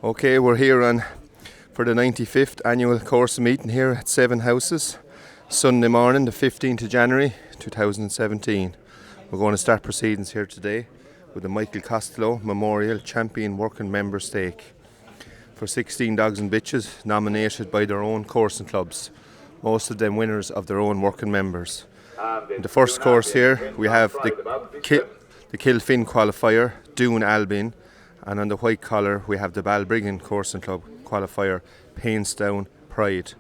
Okay, we're here for the 95th annual course meeting here at Sevenhouses, Sunday morning, the 15th of January 2017. We're going to start proceedings here today with the Michael Costello Memorial Champion Working Member Stake for 16 dogs and bitches nominated by their own coursing clubs, most of them winners of their own working members. In the first course here we have the Kilfin qualifier, Doon Albion, and on the white collar we have the Balbriggan Coursing Club qualifier, Painstown Pride.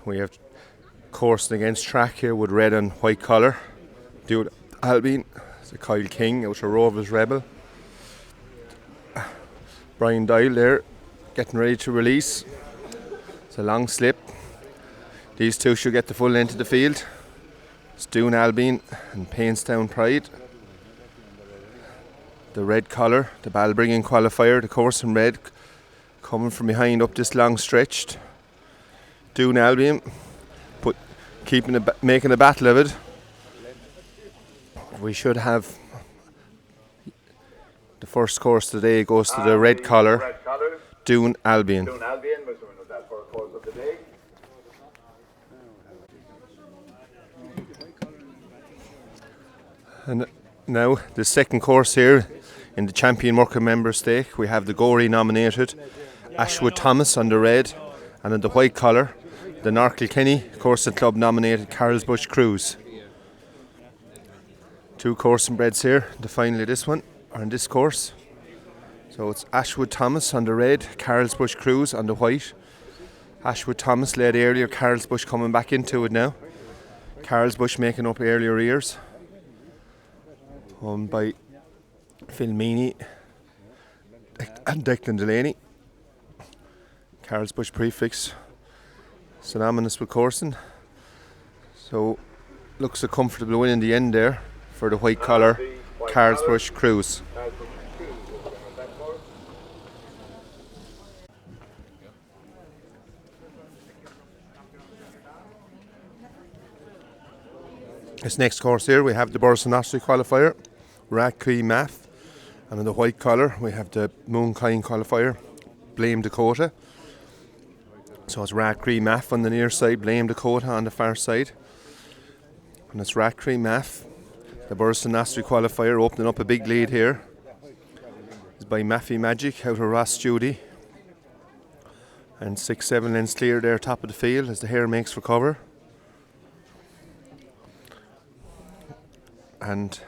We have coursing against track here with red and white collar, Doon Albion, the Kyle King out of Rovers Rebel. Brian Doyle there, getting ready to release. It's a long slip. These two should get the full length of the field. It's Doon Albion and Painstown Pride. The red collar, the Balbriggan qualifier, the course in red, coming from behind up this long stretch. Doon Albion, making a battle of it. We should have the first course today goes to the red collar, Doon Albion. Doon Albion was the winner of that first course of the day. And now the second course here in the Champion Working Member Stake, we have the Gorey nominated Ashwood Thomas on the red, and on the white collar the Norkilkenny Coursing Club nominated Carlsbush Cruise. Two coursing breds here, the final of this one, or in this course. So it's Ashwood Thomas on the red, Carlsbush Cruise on the white. Ashwood Thomas led earlier, Carlsbush coming back into it now. Carlsbush making up earlier years. Owned by Phil Meany and Declan Delaney. Carlsbush prefix synonymous with coursing. So looks a comfortable win in the end there for the white collar Carlsbush Cruise. This next course here we have the Burson Osprey qualifier, Rathcree Math, and in the white collar we have the Moonkine qualifier, Blame Dakota. So it's Rathcree Math on the near side, Blame Dakota on the far side. And it's Rathcree Math, the Burson Osprey qualifier, opening up a big lead here. It's by Maffey Magic out of Ross Judy. And 6-7 lengths clear there top of the field as the hare makes for cover. And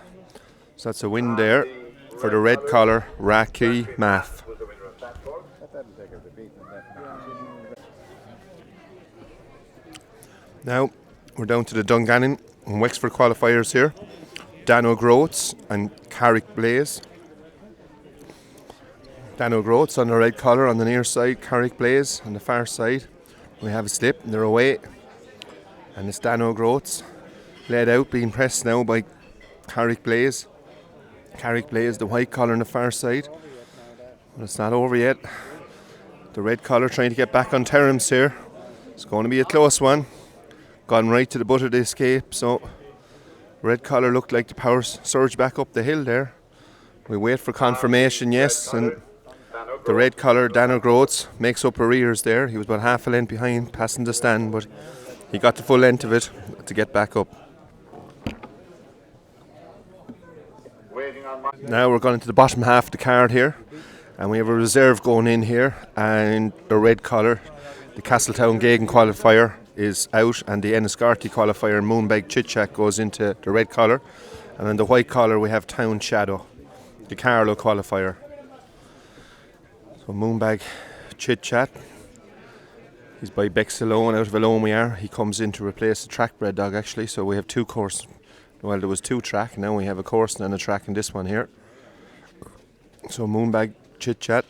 so that's a win there for the red collar Rathcree Math. Now we're down to the Dungannon and Wexford qualifiers here. Dan O'Groats and Carrick Blaze. Dan O'Groats on the red collar on the near side, Carrick Blaze on the far side. We have a slip and they're away. And it's Dan O'Groats led out, being pressed now by Carrick Blaze. Carrick Blaze, the white collar on the far side. But it's not over yet. The red collar trying to get back on terms here. It's going to be a close one. Gone right to the butt of the escape. So red collar looked like the power surge back up the hill there. We wait for confirmation, yes. And the red collar, Dan O'Groats, makes up arrears there. He was about half a length behind, passing the stand, but he got the full length of it to get back up. Now we're going into the bottom half of the card here, and we have a reserve going in here, and the red collar, the Castletown Gagan qualifier, is out, and the Enniscorthy qualifier, Moonbeg Chit Chat, goes into the red collar, and on the white collar we have Town Shadow, the Carlow qualifier. So Moonbeg Chit Chat, he's by Bex Alone out of Alone we are. He comes in to replace the track bred dog actually, so we have two course. Well, there was two track, now we have a course and a track in this one here. So Moonbag Chit Chat,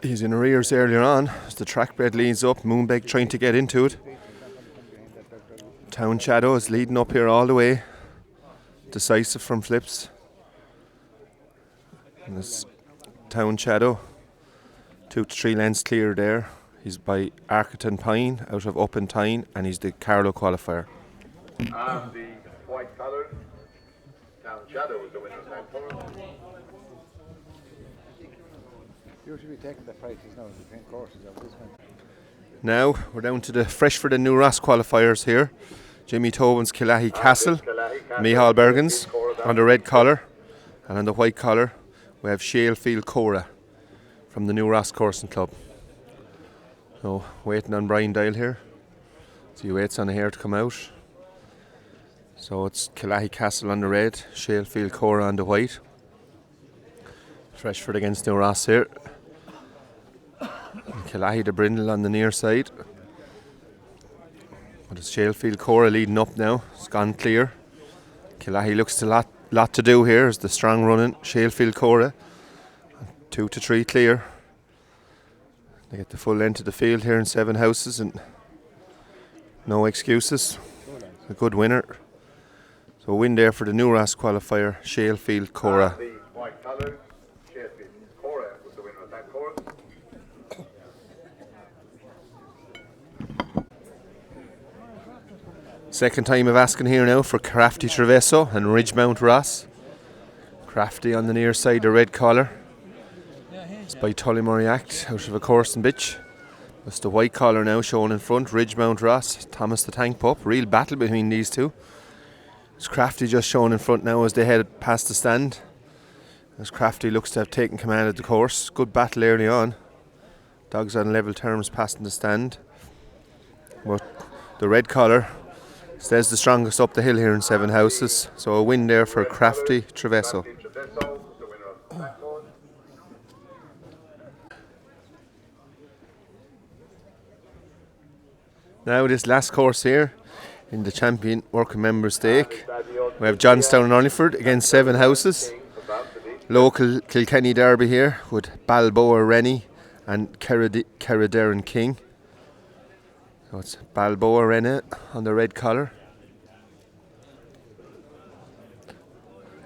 he's in arrears earlier on as the track bred leads up. Moonbeg trying to get into it. Town Shadow is leading up here all the way, decisive from flips. And this Town Shadow, 2 to 3 lengths clear there. He's by Arkerton Pine out of Uppentine, and he's the Carlow qualifier. And the white collar, Town Shadow, is the winner of that course. You should be taking the prices now between courses of this one. Now we're down to the fresh for the New Ross qualifiers here. Jimmy Tobin's Killahy Castle, Michal Bergens on the red collar, and on the white collar we have Shalefield Cora from the New Ross Coursing Club. So waiting on Brian Dial here. So he waits on the hair to come out. So it's Killahy Castle on the red, Shalefield Cora on the white. Freshford against New Ross here. And Killahy the Brindle on the near side. But it's Shalefield Cora leading up now. It's gone clear. Killahy looks a lot to do here. Is the strong running Shalefield Cora. 2 to 3 clear. They get the full length of the field here in Sevenhouses and no excuses. A good winner. So a win there for the New Ross qualifier, Shalefield Cora. The white colours, Shalefield Cora was the winner of that course. Second time of asking here now for Crafty Travesso and Ridgemount Ross. Crafty on the near side, the red collar. It's by Tullymurray Act out of a coursing bitch. It's the white collar now shown in front, Ridgemount Ross, Thomas the Tank Pup. Real battle between these two. It's Crafty just shown in front now as they head past the stand. As Crafty looks to have taken command of the course. Good battle early on. Dogs on level terms passing the stand. But the red collar stays the strongest up the hill here in Sevenhouses. So a win there for Crafty Travesso. Crafty Travesso was the winner of that course. Now this last course here in the champion working member stake. We have Johnstown and Ulliford against Sevenhouses. Local Kilkenny derby here with Balboa Rennie and Carradaren King. So it's Balboa Rennie on the red collar.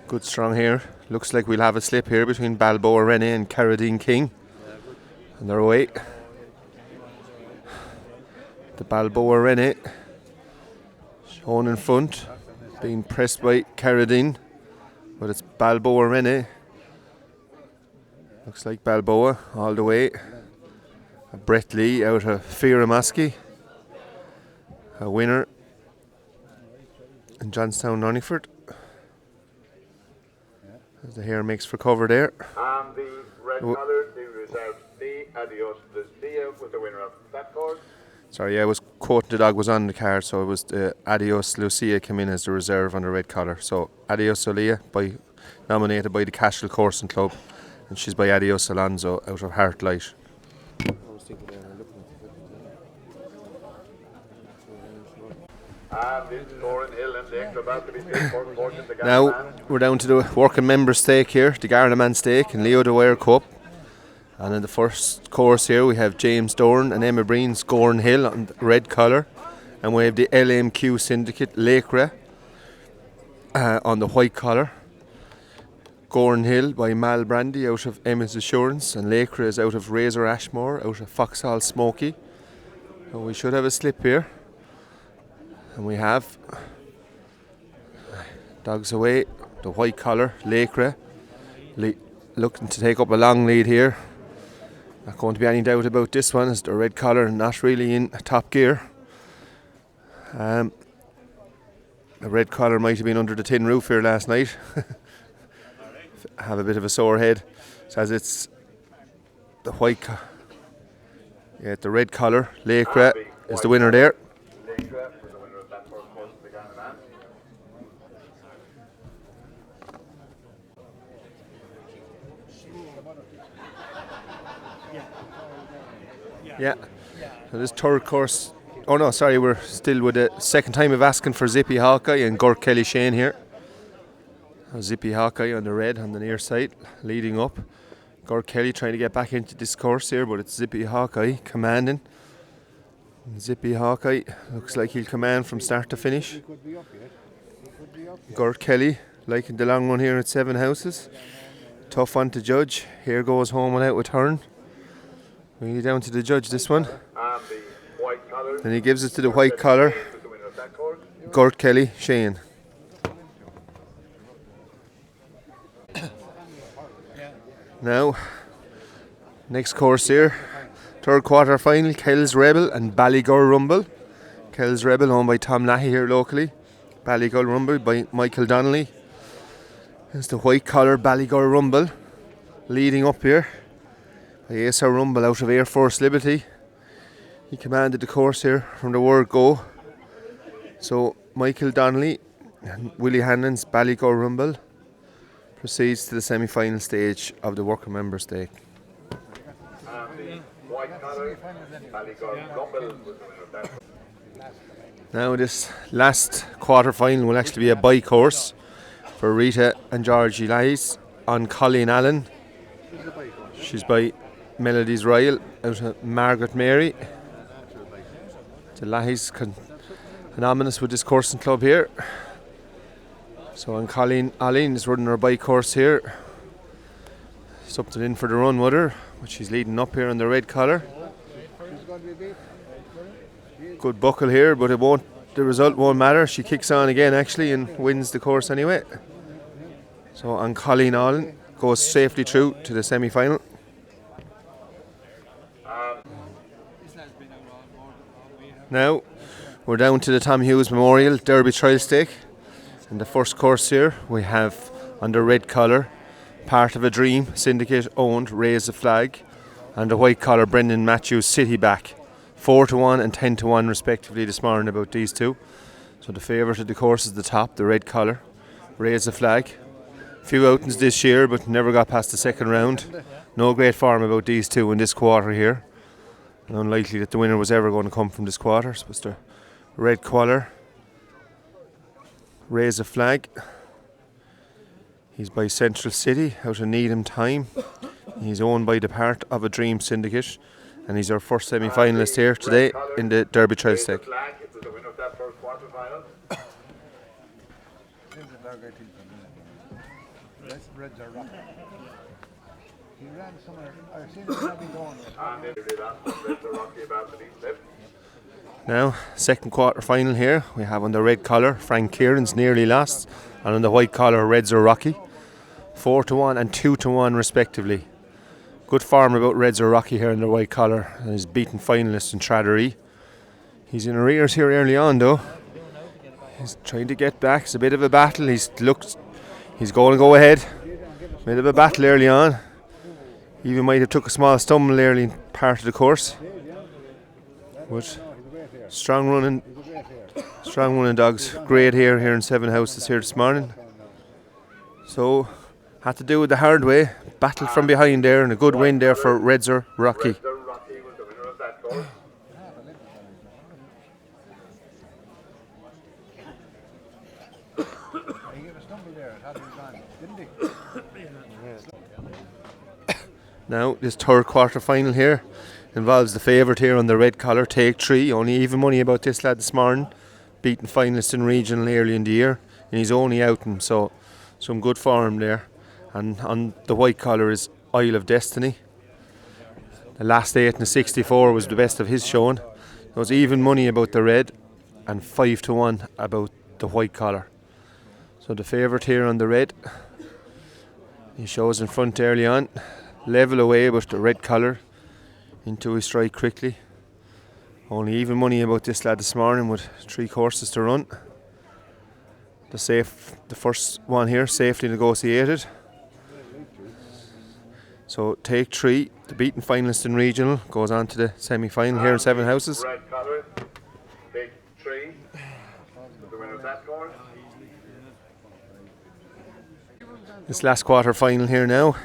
Good strong here. Looks like we'll have a slip here between Balboa Rennie and Carradine King. On their way. The Balboa Rennie shown in front, being pressed by Carradine, but it's Balboa Rennie. Looks like Balboa all the way. Brett Lee out of Fearamasky, a winner in Johnstown Ulliford. As the hair makes for cover there. And the red colours, the reserve C, Adios Lucia was the winner of that course. Sorry, I was quoting the dog was on the card, so it was Adios Lucia came in as the reserve on the red collar. So Adios Lucia, nominated by the Cashel Coursing Club, and she's by Adios Alonso out of Heartlight. And this is Oran Hill and the about to be paid for fortune the Now Garaman. we're down to the working member stake here, the Garaman stake and Leo Dwyer Cup. And in the first course here we have James Dorn and Emma Breen's Gorn Hill on the red collar. And we have the LMQ Syndicate Lakera on the white collar. Gorn Hill by Mal Brandy out of Emma's Assurance, and Lakera is out of Razor Ashmore out of Foxhall Smoky. So we should have a slip here. And we have dogs away, the white collar, Lakera, looking to take up a long lead here. Not going to be any doubt about this one, as the red collar not really in top gear. The red collar might have been under the tin roof here last night. Have a bit of a sore head. Says it's the the red collar, Lakera is the winner there. Lakera was the winner of that first course of the Garaman. Yeah. So this third course. Oh no, sorry, we're still with the second time of asking for Zippy Hawkeye and Gort Kelly Shane here. Zippy Hawkeye on the red on the near side, leading up. Gort Kelly trying to get back into this course here, but it's Zippy Hawkeye commanding. And Zippy Hawkeye looks like he'll command from start to finish. Gort Kelly liking the long run here at Sevenhouses. Tough one to judge. Here goes home without a turn. Really down to the judge this one. And the white colours. Then he gives it to the white collar, Was the winner of that course. Gort Kelly Shane. Now Next course here, third quarter final, Kells Rebel and Ballygor Rumble. Kells Rebel owned by Tom Lahey here locally. Ballygor Rumble by Michael Donnelly. There's the white collar Ballygor Rumble leading up here by Acer Rumble out of Air Force Liberty. He commanded the course here from the word go. So Michael Donnelly and Willie Hannon's Ballygor Rumble proceeds to the semi-final stage of the worker member stake. Now this last quarter final will actually be a bye course for Rita and Georgie Lahey's on Colleen Allen. She's by Melody's Royal out of Margaret Mary. The Lahey's anonymous with this coursing club here. So on Colleen Allen is running her bike course here. Something in for the run with her, but she's leading up here on the red collar. Good buckle here, but the result won't matter. She kicks on again actually and wins the course anyway. So on Colleen Allen goes safely through to the semi-final. Now we're down to the Tom Hughes Memorial Derby Trial Stake. In the first course here we have on the red collar Part of a Dream, Syndicate owned, Raise the Flag, and the white collar Brendan Matthews City Back. 4-1 and 10-1 respectively this morning about these two. So the favourite of the course is the top, the red collar, Raise the Flag. Few outings this year but never got past the second round. No great form about these two in this quarter here. And unlikely that the winner was ever going to come from this quarter. So it's the red collar, Raise the Flag. He's by Central City out of Needham Time. He's owned by the Part of a Dream Syndicate, and he's our first semi-finalist here today in the Derby Trail Stake. Now, second quarter final here, we have on the red collar Frank Kieran's Nearly Lost, and on the white collar Reds Are Rocky. 4-1 and 2-1 respectively. Good form about Reds Are Rocky here in the white collar, and he's beaten finalist in Trattery. He's in arrears here early on though. He's trying to get back. It's a bit of a battle. He's going to go ahead. Bit of a battle early on. Even might have took a small stumble early in part of the course. But strong running dogs. Great here in Sevenhouses here this morning. So had to do it the hard way. Battled from behind there, and a good win there for Reds Are Rocky. Now this third quarter final here involves the favourite here on the red collar, Take 3. Only even money about this lad this morning. Beaten finalist in regional early in the year, and he's only outing, so some good form there. And on the white collar is Isle of Destiny. The last 8 in the 64 was the best of his showing. There was even money about the red and 5-1 about the white collar. So the favourite here on the red, he shows in front early on. Level away, but the red collar into his strike quickly. Only even money about this lad this morning with 3 courses to run. The first one here, safely negotiated. So Take 3, the beaten finalist in regional, goes on to the semi-final here in Sevenhouses. Red collar, Take 3, the winner of that course. This last quarter final here now,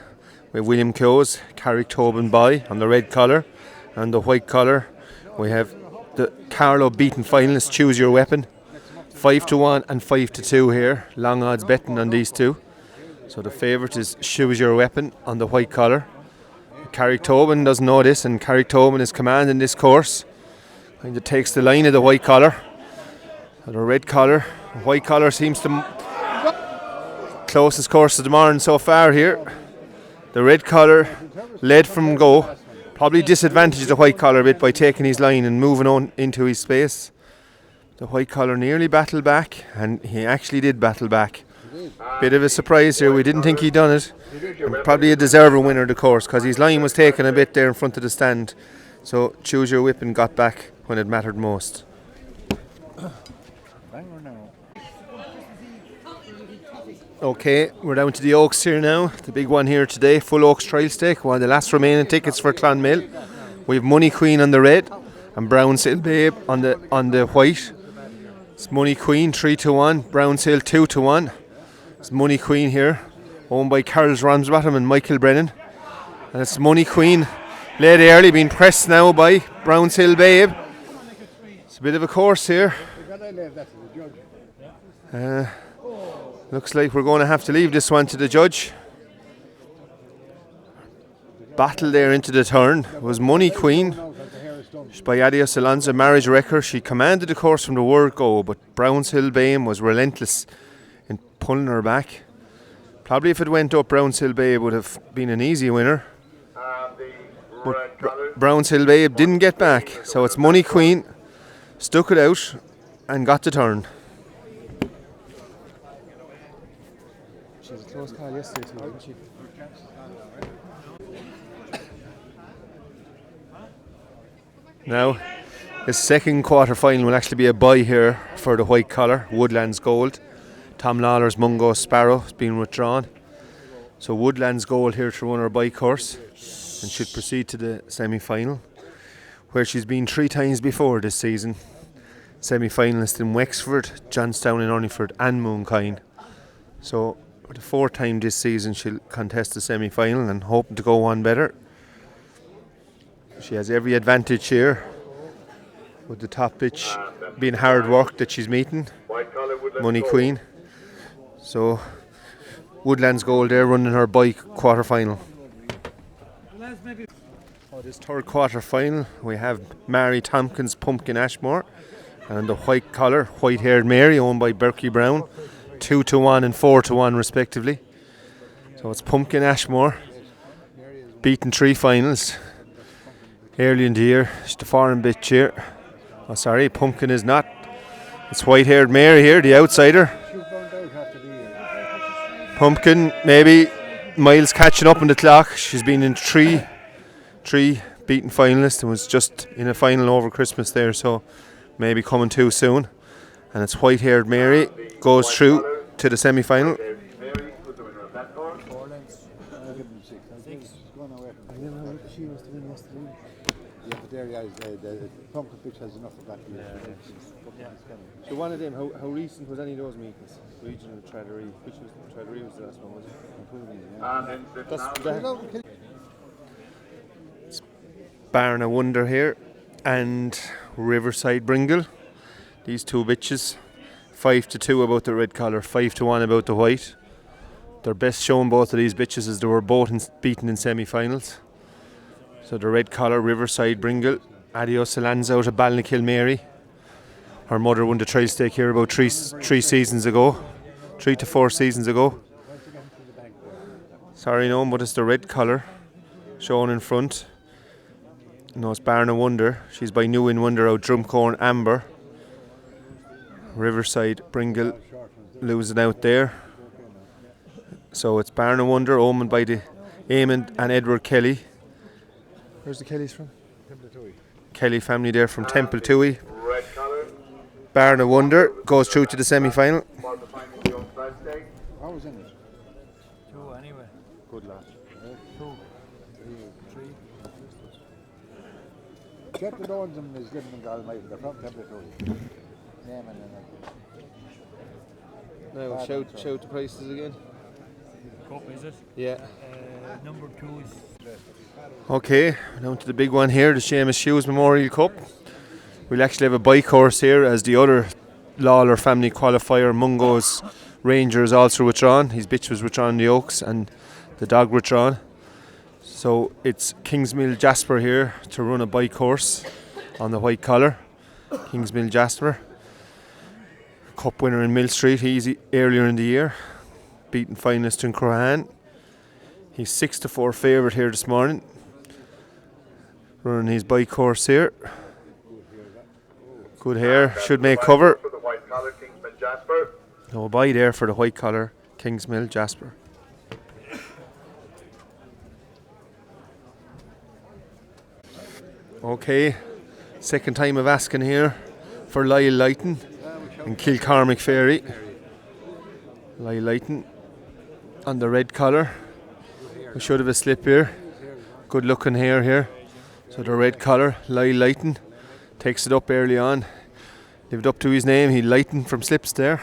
we have William Kyo's Carrick Tobin Boy on the red collar, and the white collar we have the Carlow beaten finalist Choose Your Weapon. 5-1 and 5-2 here. Long odds betting on these two. So the favourite is Choose Your Weapon on the white collar. Carrick Tobin doesn't know this, and Carrick Tobin is commanding this course. Kind of takes the line of the white collar. And the red collar, the white collar seems to closest course of the morning so far here. The red collar led from go. Probably disadvantaged the white collar a bit by taking his line and moving on into his space. The white collar nearly battled back, and he actually did battle back. Bit of a surprise here. We didn't think he'd done it. And probably a deserving winner of the course because his line was taken a bit there in front of the stand. So choose your whip and got back when it mattered most. Okay, we're down to the Oaks here now. The big one here today, Full Oaks Trial Stake. One of the last remaining tickets for Clonmel. We have Money Queen on the red and Brown Sail Babe on the white. It's Money Queen 3-1, Brown Sail 2-1. It's Money Queen here, owned by Carol's Ramsbottom and Michael Brennan. And it's Money Queen, late early, being pressed now by Brown Sail Babe. It's a bit of a course here. Looks like we're going to have to leave this one to the judge. Battle there into the turn. It was Money Queen by Adios Alonso, marriage wrecker. She commanded the course from the word go, but Brownshill Babe was relentless in pulling her back. Probably if it went up, Brownshill Babe would have been an easy winner. But Brownshill Babe didn't get back, so it's Money Queen, stuck it out and got the turn. She was a close call yesterday too, didn't she? Now, the second quarter final will actually be a bye here for the white collar, Woodlands Gold. Tom Lawler's Mungo Sparrow has been withdrawn. So Woodlands Gold here to run her bye course and should proceed to the semi-final, where she's been 3 times before this season. Semi-finalist in Wexford, Johnstown in Urniford and Moonkine. So for the 4th time this season she'll contest the semi-final and hoping to go one better. She has every advantage here, with the top pitch being hard work that she's meeting. Money Queen. So Woodlands Gold there running her bike quarter final. For this 3rd quarter final we have Mary Tompkins Pumpkin Ashmore and the white collar, white haired Mary, owned by Berkey Brown, 2-1 and 4-1 respectively. So it's Pumpkin Ashmore, beaten 3 finals early in the year. She's the foreign bitch here. Oh sorry, Pumpkin is not. It's white haired Mary here, the outsider. Pumpkin maybe miles catching up on the clock. She's been in three beaten finalists and was just in a final over Christmas there, so maybe coming too soon. And it's white haired Mary goes through to the semi-final. So one of them, how recent was any of those meetings? Regional Tradery, which was Tradery was the last one, was it? It's Barna Wonder here and Riverside Bringle. These 2 bitches, 5-2 about the red collar, 5-1 about the white. Their best shown both of these bitches is they were both beaten in semi-finals. So the red collar, Riverside Bringle, Adios Alonso out of Balnakill Mary. Her mother won the trial stake here about 3 seasons ago, 3 to 4 seasons ago. Sorry, no, but it's the red collar shown in front. No, it's Barna Wonder. She's by New In Wonder out Drumcorn Amber. Riverside Bringle losing out there. So it's Barna Wonder, owned by the Eamon and Edward Kelly. Where's the Kellys from? Kelly family there from Temple Toohey. Barna Wonder goes through to the semi-final. I was in it. 2 anyway. Good lad. 2, 3. Get the Lords and is giving them Galway. They're from Temple Toohey. Now shout the prices again. Cup, is it? Yeah. Number 2 is. Okay, down to the big one here, the Seamus Hughes Memorial Cup. We'll actually have a bike course here as the other Lawler family qualifier, Mungo's Ranger, is also withdrawn. His bitch was withdrawn in the Oaks and the dog withdrawn. So it's Kingsmill Jasper here to run a bike course on the white collar. Kingsmill Jasper, cup winner in Mill Street, easy earlier in the year, beaten finalist in Crohan. He's 6-4 favourite here this morning, running his bike course here. Good hair, should make cover. No bye there for the white collar, Kingsmill, Jasper. Okay, second time of asking here for Lyle Lighton and Kilcormac Ferry. Lyle Lighton on the red collar. We should have a slip here. Good looking hair here. So the red collar, Lyle Lighton, takes it up early on. Lived up to his name, he Lighton from slips there.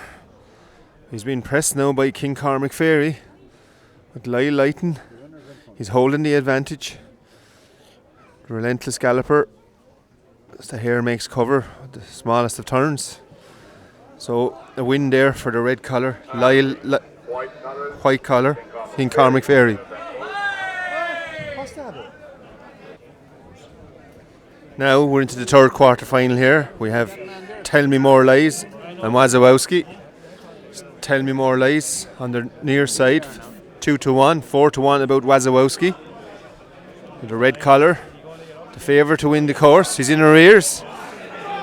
He's being pressed now by Kilcormac Ferry. With Lyle Lighton, he's holding the advantage. The relentless galloper, as the hare makes cover, the smallest of turns. So a win there for the red collar, white collar, Kilcormac Ferry. What's that? Now we're into the third quarter final here. We have Tell Me More Lies and Wazowski. Tell Me More Lies on the near side, 2-1, 4-1 about Wazowski. With the red collar, the favourite to win the course. He's in arrears.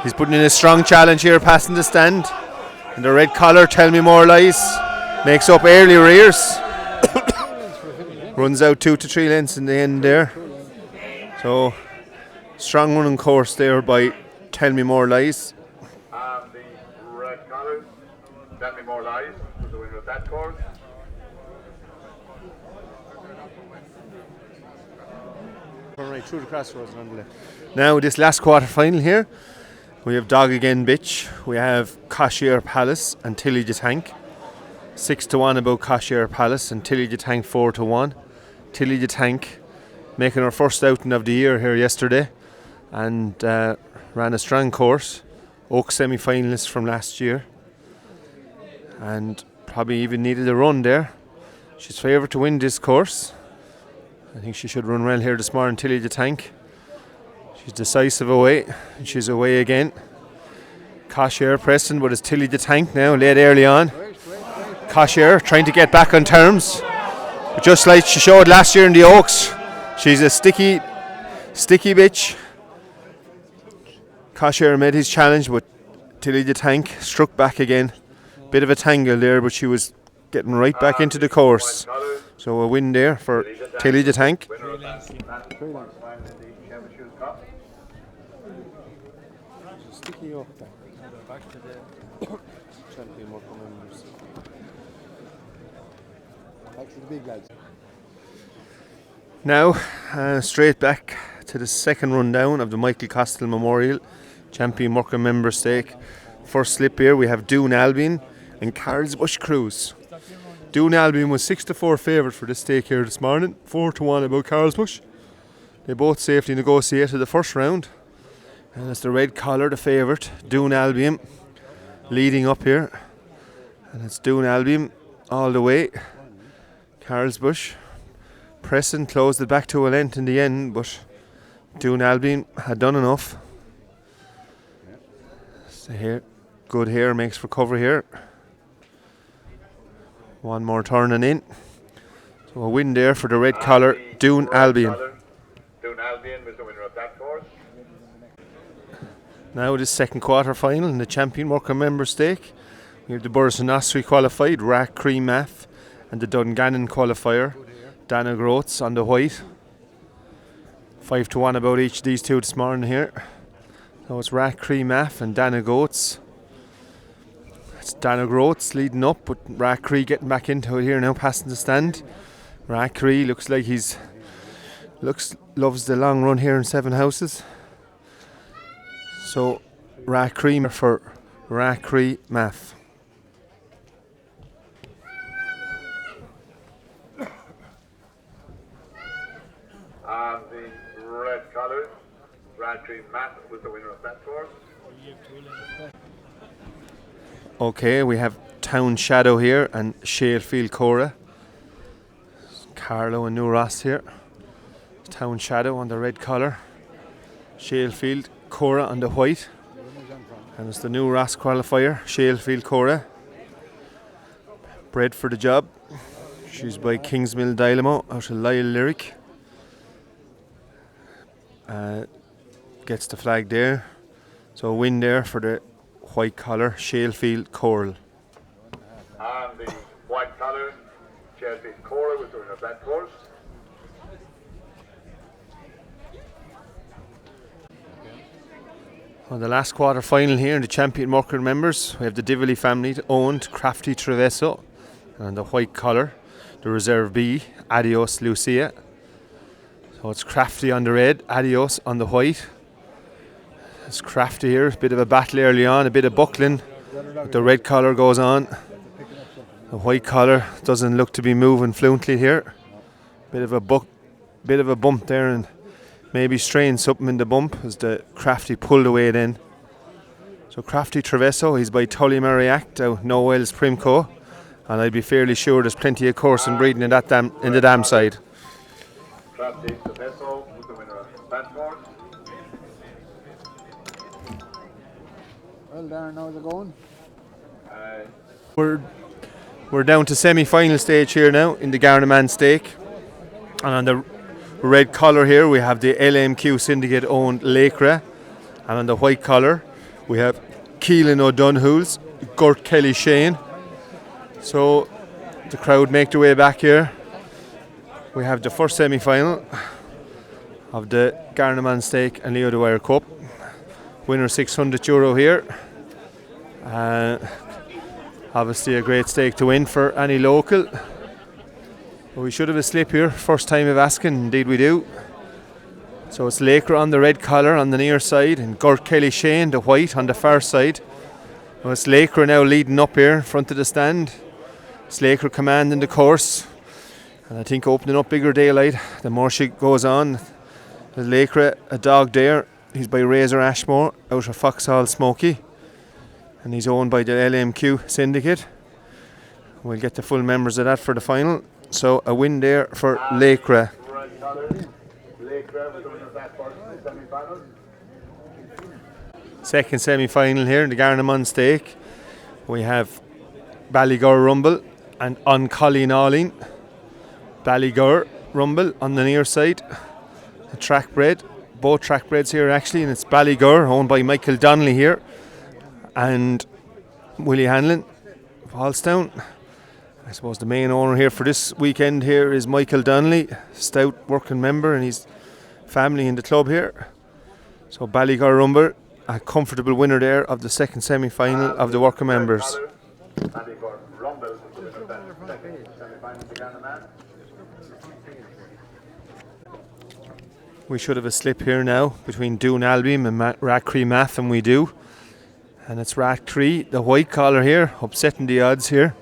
He's putting in a strong challenge here, passing the stand. And the red collar, Tell Me More Lies, makes up early arrears. Runs out 2 to 3 lengths in the end there. So, strong running course there by Tell Me More Lies. And the red collar, Tell Me More Lies, was the winner of that course. Right through the crossroads and on the left. Now this last quarter final here, we have Dog Again Bitch, we have Cashier Palace and Tilly the Tank. 6-1 about Cashier Palace and Tilly the Tank 4-1. Tilly the Tank making her first outing of the year here yesterday and ran a strong course. Oak semi-finalist from last year and probably even needed a run there. She's favourite to win this course. I think she should run well here this morning, Tilly the Tank. She's decisive away, and she's away again. Cashier pressing, but it's Tilly the Tank now, late early on. Cashier trying to get back on terms. But just like she showed last year in the Oaks, she's a sticky bitch. Cashier made his challenge, but Tilly the Tank struck back again. Bit of a tangle there, but she was getting right back into the course. So a win there for Tilly the Tank. Sticky up there. Back to the Back to the big lads. Now, straight back to the second rundown of the Michael Costill Memorial Champion Morecambe Member Stake. First slip here we have Doon Albion and Carlsbush Cruise. Doon Albion was 6-4 favourite for this stake here this morning, 4-1 about Carlsbush. They both safely negotiated the first round. And it's the red collar, the favourite, Doon Albion, leading up here. And it's Doon Albion all the way. Carlsbush pressing, closed it back to a length in the end, but Doon Albion had done enough. So here, good hair makes for cover here. One more turn and in. So a win there for the red collar, Doon Albion. Doon Albion was the winner of that course. Now this second quarter final in the Champion Morecambe Member Stake. We have the Burris and Ossory qualified, Rack Cream Math, and the Dungannon qualifier, Dana Groats on the white. 5-1 about each of these two this morning here. So it's Rack Cream Math and Dana Goats. It's Dana Groats leading up, but Rack Cree getting back into it here now, passing the stand. Rack Cree looks like loves the long run here in Sevenhouses. So Rack Cree for Rack Cree Math. And the red colours, Radtree Matt was the winner of that course. Okay, we have Town Shadow here and Shalefield Cora. Carlo and New Ross here. Town Shadow on the red collar. Shalefield Cora on the white. And it's the New Ross qualifier, Shalefield Cora. Bred for the job. She's by Kingsmill Dynamo out of Lyle Lyric. Gets the flag there. So a win there for the white collar, Shalefield Coral. And the white collar, Chelsea Cora was the winner of that course. On the last quarter final here in the champion marker members, we have the Dively family owned Crafty Treveso, and the white collar, the Reserve B, Adios Lucia. So it's Crafty on the red, Adios on the white. It's Crafty here, a bit of a battle early on, a bit of buckling, but the red collar goes on. The white collar doesn't look to be moving fluently here. Bit of a bump there, and maybe strained something in the bump as the Crafty pulled away then. So Crafty Treveso, he's by Tully Mariac, out No Wells Primco, and I'd be fairly sure there's plenty of course and breeding in that in the dam side. Crafty Treveso was the winner of that course. Well, Darren, how's it going? We're down to semi-final stage here now in the Garaman stake, and on the red collar here we have the LMQ Syndicate owned Lakra, and on the white collar we have Keelan O'Donohue's Gurt Kelly Shane. So the crowd make their way back here. We have the first semi-final of the Garaman stake and Leo Dwyer Cup. Winner €600 here. Obviously a great stake to win for any local. We should have a slip here, first time of asking, indeed we do. So it's Lakra on the red collar on the near side and Gurt Kelly Shane, the white, on the far side. Well, it's Lakra now leading up here in front of the stand. It's Lakra commanding the course, and I think opening up bigger daylight the more she goes on. There's Lakra, a dog there. He's by Razor Ashmore out of Foxhall Smoky, and he's owned by the LMQ Syndicate. We'll get the full members of that for the final. So a win there for Lakra. Red collar, Lakra was the winner of that course in the semi-final. Second semi-final here in the Garnamun stake. We have Ballygor Rumble and Uncolleen Alling. Ballygor Rumble on the near side. A track bred. Both track breds here actually, and it's Ballygor owned by Michael Donnelly here and Willie Hanlon of Hallstown. I suppose the main owner here for this weekend here is Michael Donnelly, stout working member, and his family in the club here. So Ballygor Rumble, a comfortable winner there of the second semi-final of the worker members. Ballygor Rumble was the winner of that second semi-final of the Garaman. We should have a slip here now between Doon Albion and Ratcree Math, and we do. And it's Ratcree, the white collar here, upsetting the odds here.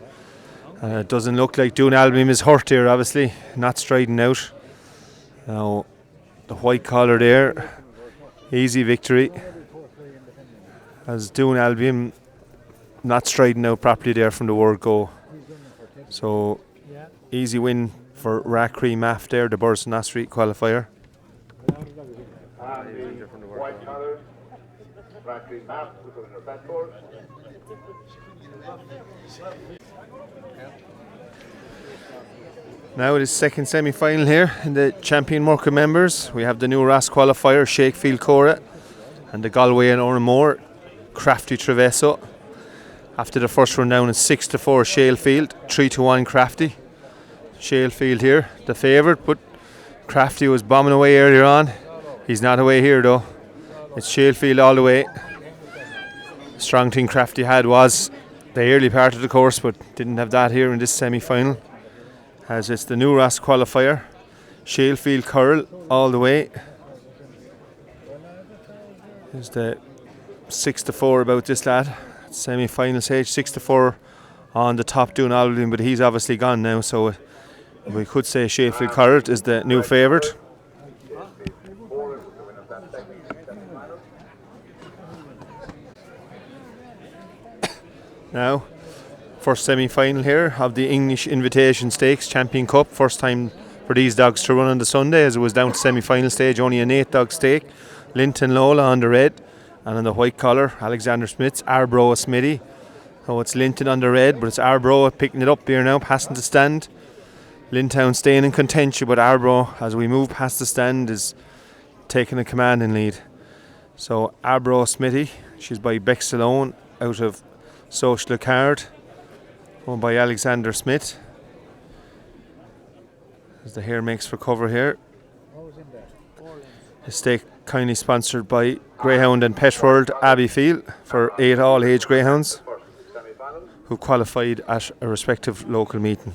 It doesn't look like Doon Albion is hurt here, obviously, not striding out. Now, the white collar there, easy victory. As Doon Albion not striding out properly there from the word go. So, easy win for Ratcree Math there, the Burson Street qualifier. And the white collar, Ratcliffe Map was the winner of that course. Now it is second semi-final here in the champion market members. We have the new Ross qualifier, Shakefield Cora, and the Galway and Oranmore, Crafty Treveso. After the first run down, it's 6-4 Shalefield, 3-1 Crafty. Shalefield here, the favourite, but Crafty was bombing away earlier on. He's not away here though. It's Shalefield all the way. Strong thing Crafty had was the early part of the course, but didn't have that here in this semi-final. As it's the new Ross qualifier, Shalefield Curl all the way. There's the 6-4 about this lad. Semi-final stage, 6-4 on the top Doon Albion, but he's obviously gone now, so we could say Shalefield Curl is the new favourite. Now, first semi-final here of the English Invitation Stakes Champion Cup. First time for these dogs to run on the Sunday, as it was down to semi-final stage, only an 8-dog stake. Linton Lola on the red, and on the white collar, Alexander Smith's Arbroa Smithy. So it's Linton on the red, but it's Arbroa picking it up here now, passing the stand. Lintown staying in contention, but Arbroa, as we move past the stand, is taking a commanding lead. So Arbroa Smithy, she's by Beck Stallone out of Social Card, owned by Alexander Smith. As the hare makes for cover here. The stake kindly sponsored by Greyhound and Pet World Abbeyfield for 8 all-age greyhounds who qualified at a respective local meeting.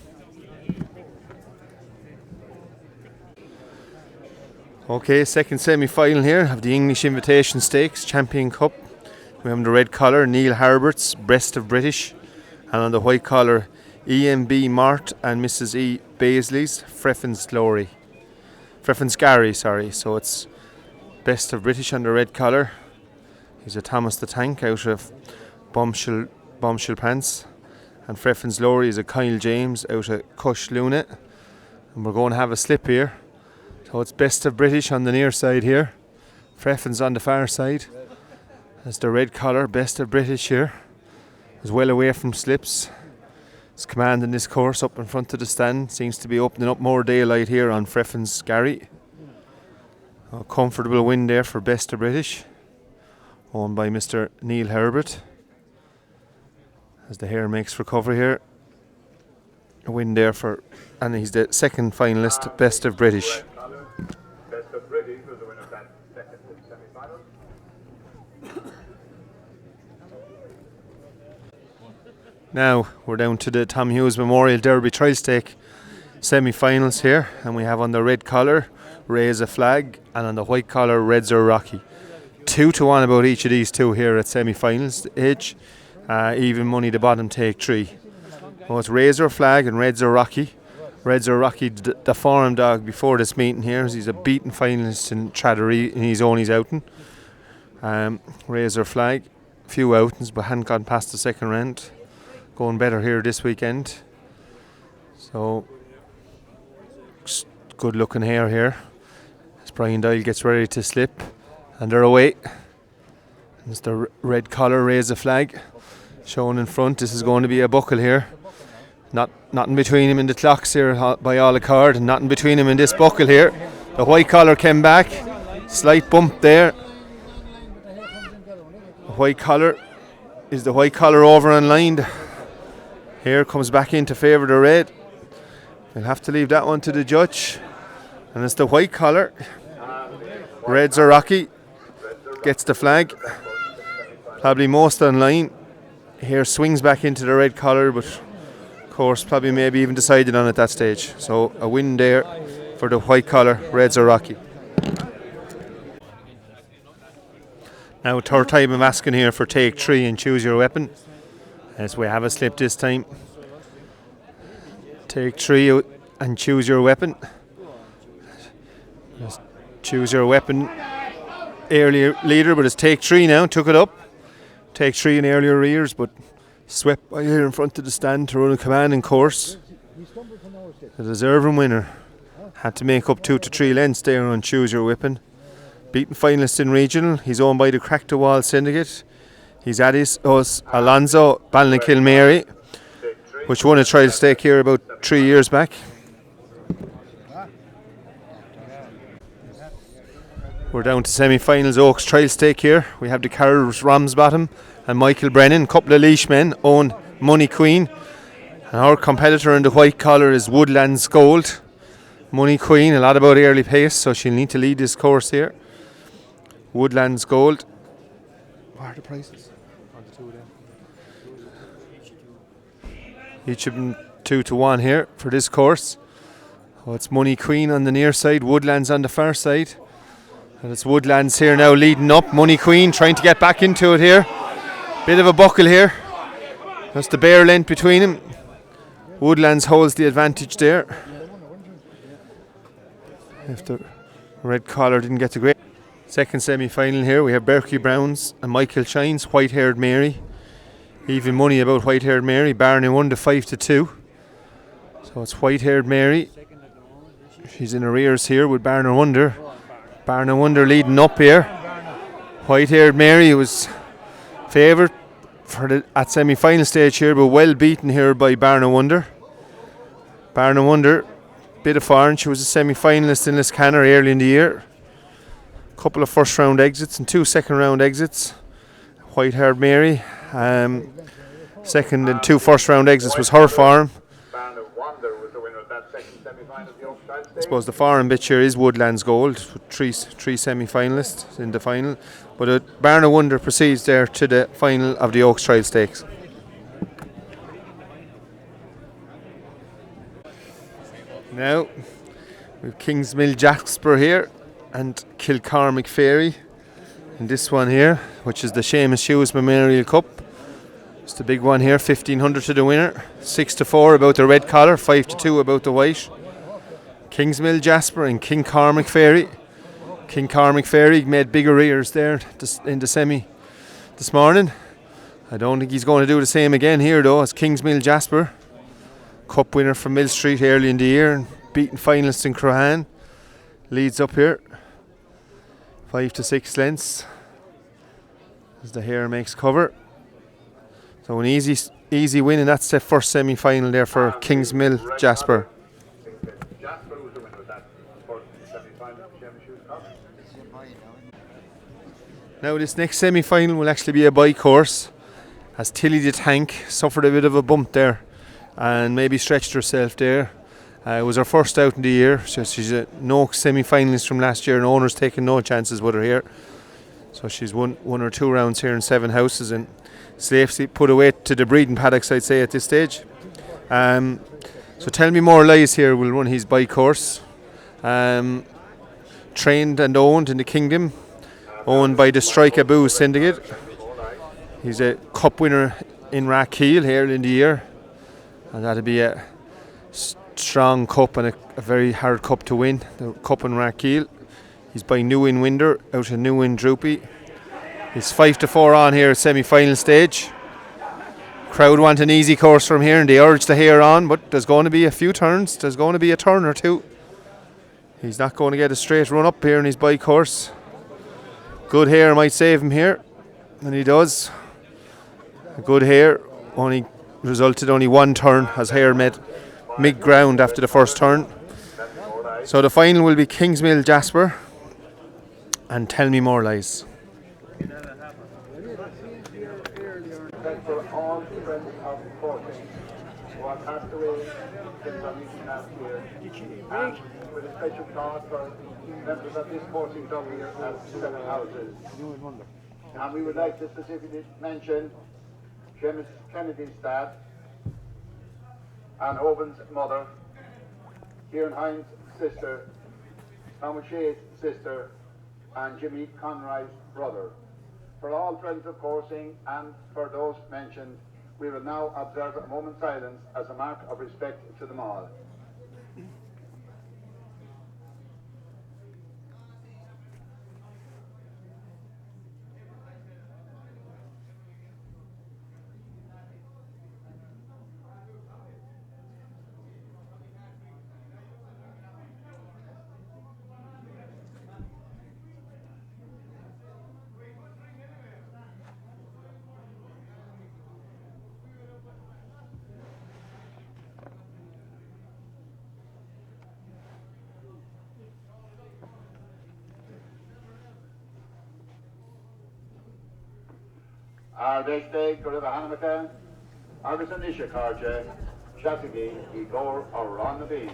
Okay, second semi-final here of the English Invitation Stakes Champion Cup. We have on the red collar Neil Herbert's Best of British, and on the white collar EMB Mart and Mrs E Baisley's Freffen's Gary, so it's Best of British on the red collar. He's a Thomas the Tank out of Bombshell Pants, and Freffen's Lorry is a Kyle James out of Cush Luna. And we're going to have a slip here. So it's Best of British on the near side here. Freffen's on the far side. That's the red collar, Best of British here. Is well away from slips. It's commanding this course up in front of the stand. Seems to be opening up more daylight here on Freffen's Gary. A comfortable win there for Best of British, owned by Mr. Neil Herbert. As the hare makes for cover here. A win there for, and he's the second finalist, Best of British. Best of British was the winner of that second semi-final. Now we're down to the Tom Hughes Memorial Derby Trial Stake semi-finals here, and we have on the red collar Raise a Flag, and on the white collar Reds Are Rocky. 2-1 about each of these two here at semi-finals age. Even money the bottom take 3. Well, it's Razor Flag and Reds Are Rocky. Reds Are Rocky, the forum dog before this meeting here, as he's a beaten finalist in Traddery in his own outing. Razor Flag, few outings but hadn't gone past the second round. Going better here this weekend. So, good looking hare here. As Brian Doyle gets ready to slip, and they're away. It's the red collar Raise a Flag shown in front. This is going to be a buckle here. Nothing between him and the clocks here by all accord, and nothing between him and this buckle here. The white collar came back, slight bump there. The white collar is the white collar over unlined. Here comes back in to favour the red. We'll have to leave that one to the judge. And it's the white collar. Reds Are Rocky gets the flag. Probably most online. Here swings back into the red collar, but of course probably maybe even decided on at that stage. So a win there for the white collar Reds Are Rocky. Now third time I'm asking here for take 3 and choose your weapon, as we have a slip this time. Take 3 and choose your weapon. Just choose your weapon. Earlier leader, but it's take 3 now. Took it up. Take 3 in earlier rears, but swept by here in front of the stand to run a commanding course. The deserving winner. Had to make up 2 to 3 lengths there on choose your weapon. Beaten finalist in regional. He's owned by the Crack the Wall Syndicate. He's Addis Alonso Ballinakilmary, which won a trial stake here about 3 years back. We're down to semi-finals Oaks trial stake here. We have the Carroll's Ramsbottom and Michael Brennan, couple of leash men, own Money Queen. And our competitor in the white collar is Woodlands Gold. Money Queen, a lot about early pace, so she'll need to lead this course here. Woodlands Gold. What are the prices on the 2 of them? Each of them 2-1 here for this course. Oh, it's Money Queen on the near side, Woodlands on the far side. And it's Woodlands here now leading up. Money Queen trying to get back into it here. Bit of a buckle here. That's the bare length between them. Woodlands holds the advantage there. If the red collar didn't get the great. Second semi-final here, we have Berkey Browns and Michael Chines, white-haired Mary. Even money about white-haired Mary. Barney won the 5-2. So it's white-haired Mary. She's in arrears here with Barney Wonder. Barney Wonder leading up here. White-haired Mary was favoured for at semi-final stage here, but well beaten here by Barney Wonder. Barney Wonder, bit of foreign. She was a semi-finalist in Liscannor early in the year. Couple of first round exits and 2 second round exits. White-haired Mary. Second and 2 first round exits was her farm. Band of Wonder was the winner of that second semi-final of the Oak Child I Stakes. suppose the foreign bit here is Woodlands Gold, with three semi-finalists in the final. But Barn of Wonder proceeds there to the final of the Oaks Trial Stakes. Now, we've Kingsmill Jasper here and Kilcormac Fairy in this one here, which is the Seamus Hughes Memorial Cup. It's the big one here, 1500 to the winner, 6-4 about the red collar, 5-2 about the white. Kingsmill Jasper and Kilcormac Fairy. Kilcormac Fairy made big arrears there in the semi this morning. I don't think he's going to do the same again here though, as Kingsmill Jasper, cup winner from Mill Street early in the year and beaten finalists in Crohan. Leads up here, 5 to 6 lengths as the hare makes cover. So an easy win, and that's the first semi-final there for Kingsmill Jasper. Jasper was the winner of that first semi-final of the Seamus Hughes Cup. Now this next semi-final will actually be a bike course, as Tilly the Tank suffered a bit of a bump there and maybe stretched herself there. It was her first out in the year. She's a no semi-finalist from last year, and owner's taking no chances with her here. So she's won 1 or 2 rounds here in Sevenhouses and safely put away to the breeding paddocks, I'd say, at this stage. So Tell Me More Lies here will run his bike course. Trained and owned in the Kingdom, owned by the Strike a Bouts Syndicate. He's a cup winner in Rathkeel here in the year, and that'll be a strong cup and a very hard cup to win, the cup in Rathkeel. He's by New in Winder out of New in Droopy. He's 5-4 on here at semi-final stage. Crowd want an easy course from here and they urge the hare on, but there's going to be a few turns. There's going to be a turn or two. He's not going to get a straight run up here in his bike course. Good hare might save him here, and he does. A good hare only resulted only 1 turn as hare met mid-ground after the first turn. So the final will be Kingsmill Jasper and Tell Me More Lies. For all friends of fortune who have passed away since our meeting last year, and with a special thought for members of this sporting club here at Sevenhouses. And we would like to specifically mention Seamus Kennedy's dad, Anne Hoban's mother, Kieran Hines' sister, Tom O'Shea's sister, and Jimmy Conroy's brother. For all friends of coursing and for those mentioned, we will now observe a moment's silence as a mark of respect to them all. Ardeste, Gurva Hanamaka, Arvisan Nishakarja, Shatagi, Igor, or on the beach.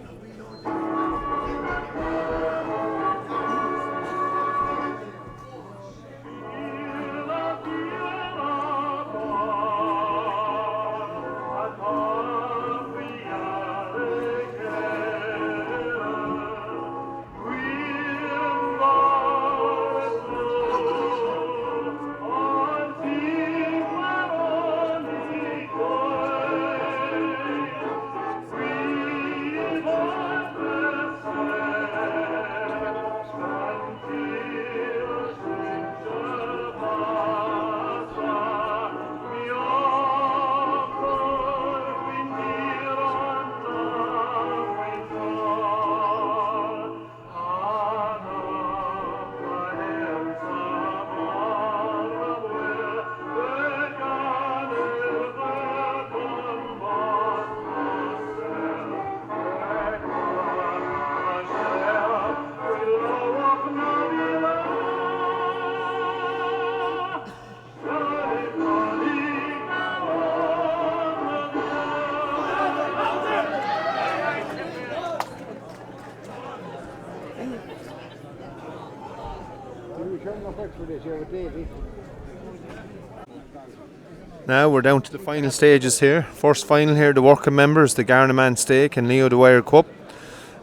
Now we're down to the final stages here. First final here, the working members, the Garaman Stake and Leo the Wire Cup.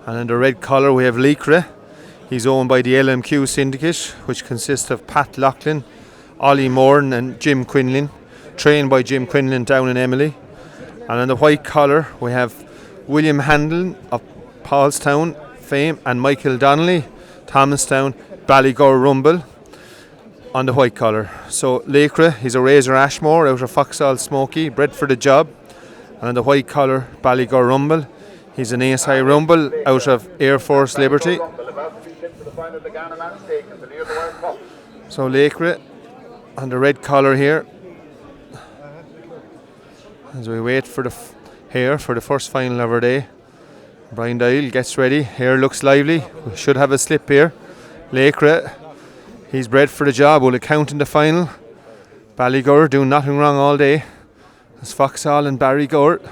And in the red collar we have Leacra. He's owned by the LMQ Syndicate, which consists of Pat Loughlin, Ollie Moran and Jim Quinlan, trained by Jim Quinlan down in Emily. And on the white collar we have William Handel of Paulstown fame and Michael Donnelly, Thomastown, Ballygore Rumble on the white collar. So Leacra, he's a Razor Ashmore out of Foxhall Smoky, bred for the job. And on the white collar, Ballygore Rumble, he's an ASI Rumble out of Air Force Liberty. So Leacra on the red collar here, as we wait for the for the first final of our day. Brian Dial gets ready. Hair looks lively. We should have a slip here. Leacra, he's bred for the job. Will it count in the final? Ballygore doing nothing wrong all day. It's Foxhall and Ballygore.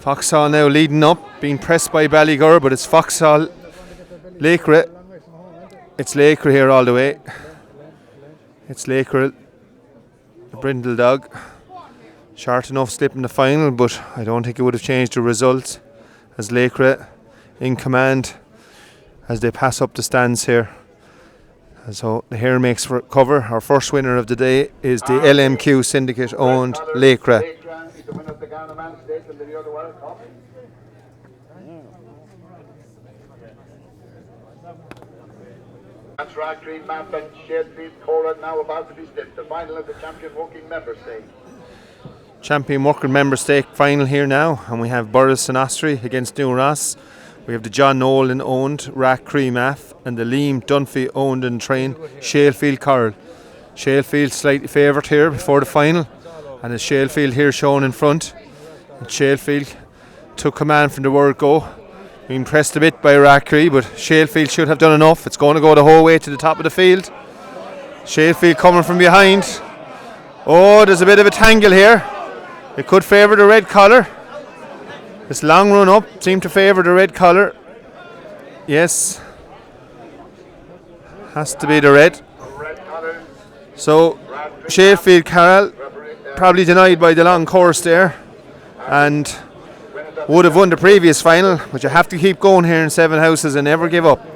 Foxhall now leading up, being pressed by Ballygore, but it's Foxhall. Leacra. It's Leacra here all the way. It's Leacra, the brindle dog. Short enough slip in the final, but I don't think it would have changed the result, as Leacra in command as they pass up the stands here. And so the hair makes for cover. Our first winner of the day is the LMQ Syndicate owned Leacra. That's right, Green Map and Shedfield Cora now about to be slipped. The final of the champion working member state. Champion working member stake final here now, and we have Burris and Ostry against New Ross. We have the John Nolan owned Rack Cream Af and the Liam Dunphy owned and trained Shalefield Coral. Shalefield slightly favoured here before the final, and it's Shalefield here shown in front. And Shalefield took command from the word go. Being pressed a bit by Rack Cree, but Shalefield should have done enough. It's going to go the whole way to the top of the field. Shalefield coming from behind. Oh, there's a bit of a tangle here. It could favour the red collar. This long run up seemed to favour the red collar. Yes. Has to be the red. So Shalefield Carroll probably denied by the long course there, and would have won the previous final, but you have to keep going here in Sevenhouses and never give up.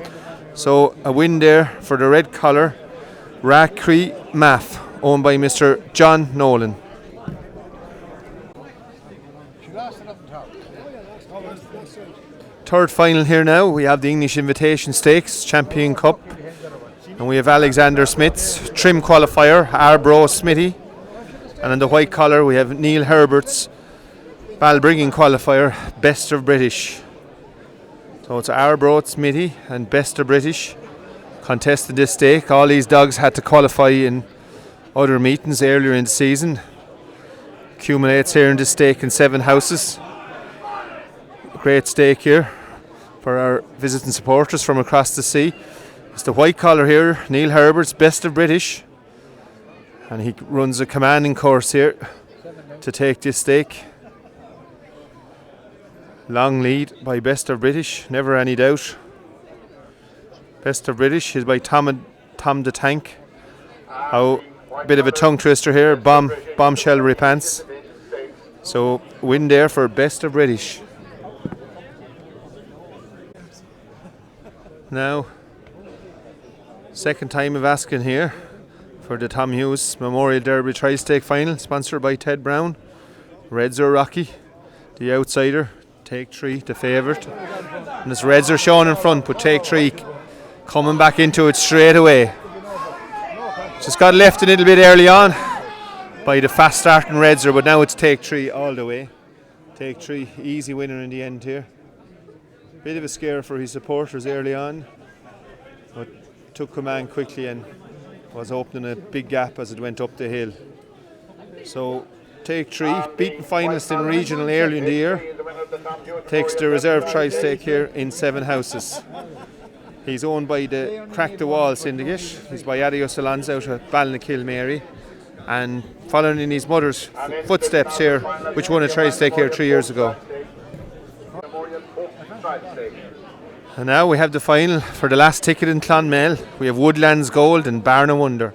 So a win there for the red collar, Rack Cree Maff, owned by Mr. John Nolan. Third final here now, we have the English Invitation Stakes Champion Cup, and we have Alexander Smith's trim qualifier, Arbro Smithy, and on the white collar we have Neil Herbert's Balbriggan qualifier, Best of British. So it's Arbro Smithy and Best of British contested this stake. All these dogs had to qualify in other meetings earlier in the season. Accumulates here in this stake in Sevenhouses. Great stake here for our visiting supporters from across the sea. It's the white collar here, Neil Herbert's Best of British, and he runs a commanding course here to take this stake. Long lead by Best of British, never any doubt. Best of British is by Tom the Tank. Oh, bit of a tongue twister here, bombshell repants. So win there for Best of British. Now, second time of asking here for the Tom Hughes Memorial Derby Tri-Stake Final, sponsored by Ted Brown. Reds are Rocky, the outsider, Take 3, the favourite. And his Reds are shown in front, but Take 3 coming back into it straight away. Just got left a little bit early on by the fast starting Redser, but now it's Take 3 all the way. Take 3, easy winner in the end here. Bit of a scare for his supporters early on, but took command quickly and was opening a big gap as it went up the hill. So Take 3, beaten finalist in regional early in the year, takes the reserve tri-stake here in Sevenhouses. He's owned by the Crack the Wall Syndicate. He's by Adios Alonso out of Ballynakilmary, and following in his mother's footsteps here, which won a tri-stake here 3 years ago. And now we have the final for the last ticket in Clonmel. We have Woodlands Gold and Barn of Wonder.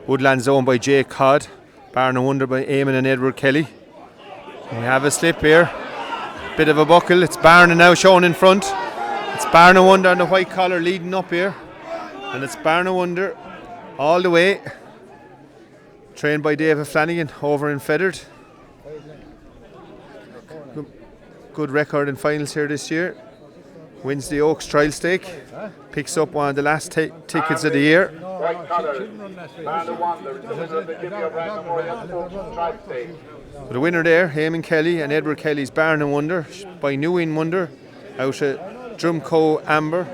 Woodlands owned by Jake Codd, Barn of Wonder by Eamon and Edward Kelly. We have a slip here, bit of a buckle. It's Barn now shown in front. It's Barn of Wonder on the white collar leading up here, and it's Barn of Wonder all the way, trained by David Flanagan over in Feathered. Good record in finals here this year. Wins the Oaks Trial Stake, picks up one of the last tickets of the year. White colours, Barn of Wonder is the winner of the Jimmy O'Brien Memorial Sports Trial Stake. The winner there, Eamon Kelly and Edward Kelly's Barn of Wonder by New In Wonder out of Drumco Amber.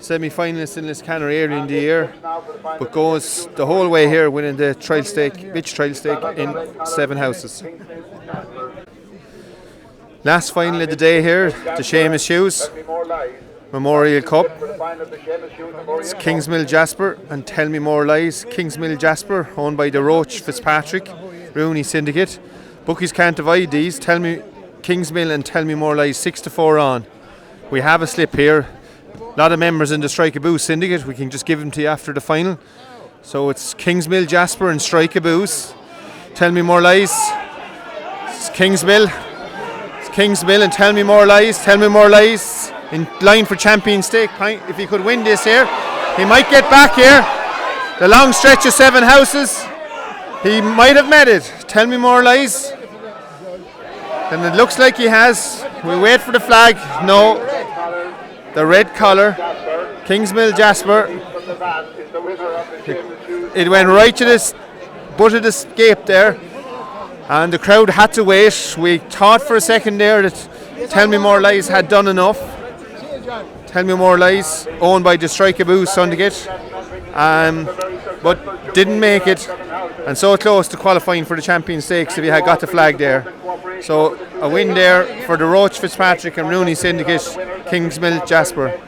Semi-finalist in Liscannor early in the year, but goes the whole way here, winning the trial stake, Bitch Trial Stake in Sevenhouses. Last final of the day here, the Seamus Hughes Memorial Cup. It's Kingsmill Jasper and Tell Me More Lies. Kingsmill Jasper, owned by the Roach Fitzpatrick, Rooney Syndicate. Bookies can't divide these. Tell Me Kingsmill and Tell Me More Lies 6-4 on. We have a slip here. A lot of members in the Strike a Bouts Syndicate. We can just give them to you after the final. So it's Kingsmill Jasper and Strike a Bouts. Tell Me More Lies. It's Kingsmill. Kingsmill and Tell Me More Lies. Tell Me More Lies in line for champion stake. If he could win this here, he might get back here. The long stretch of Sevenhouses, he might have met it. Tell Me More Lies. And it looks like he has. We wait for the flag. No, the red collar. Kingsmill Jasper. It went right to this butt of the gate there, and the crowd had to wait. We thought for a second there that Tell Me More Lies had done enough. Tell Me More Lies, owned by the Strike a Bouts Syndicate, but didn't make it, and so close to qualifying for the champion stakes if he had got the flag there. So a win there for the Roach Fitzpatrick and Rooney Syndicate, Kingsmill Jasper.